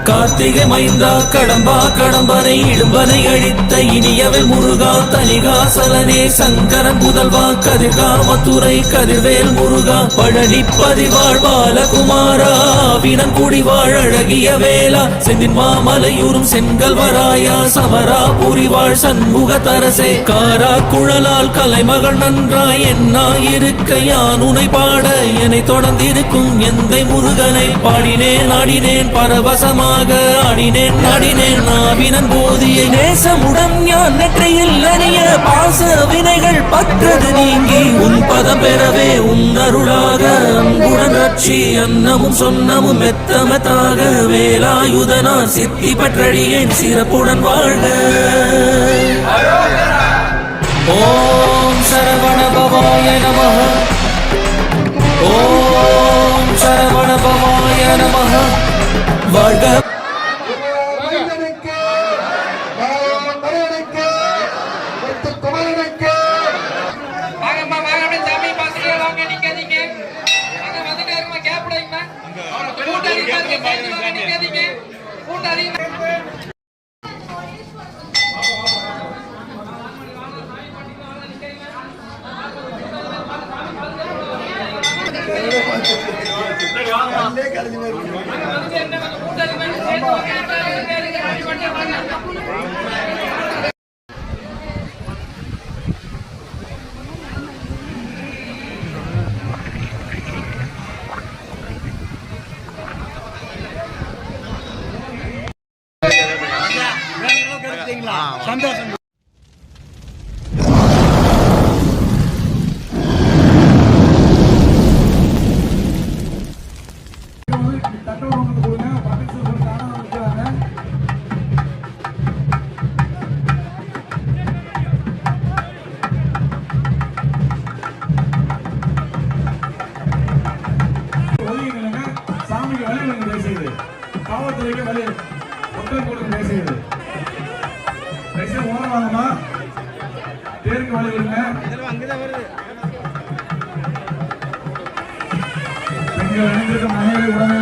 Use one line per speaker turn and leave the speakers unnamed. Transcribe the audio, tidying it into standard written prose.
கார்த்திகை மைந்தா கடம்பா கடம்பனை இடும்பனை அழித்த இனியவன் முருகா தனிகாசலனே சங்கரன் புதல்வா கதிர்காமத்துறை கதிர்வேல் முருகா பழனி பதிவாழ் பாலகுமாரா வினன் குடிவாழ் அழகிய வேளா செந்தின் மாமலையூரும் செங்கல்வராயா சமரா புரிவாழ் சண்முக தரசே காரா குழலால் கலைமகள் நன்றாய் என்னாயிருக்க யான் உனை பாட என்னை தொடர்ந்திருக்கும் எந்தை முருகனை பாடினேன் ஆடினேன் பரவசமாக ஆடினேன் நாடினேன் நாவினன் போதியை நேசமுடன் ஞான் நெற்றியில் அணிய பாச வினைகள் பற்றது நீங்கி உன் பதம் பெறவே உன் அருளாக அன்புடன் ரட்சி அன்னமும் சொன்னமும் மெத்தமத்தாக வேலாயுதனார் சித்தி பற்றடியேன் சிறப்புடன் வாழ்க. ஓம் சரவண பவாய நமஹ. ஓம் சரவண பவாய நமஹ. வாழ்க.
சந்தோஷம். சாமிக்கு வழி ஒன்று பேசுகிறது, காவல்துறைக்கு வழி ஒட்டல் போட்டு பேசுகிறது. ஓரமாகமா பேருக்கு வழி விடுங்க. பெண்கள் அணிந்திருக்கும் மனைவி உடனே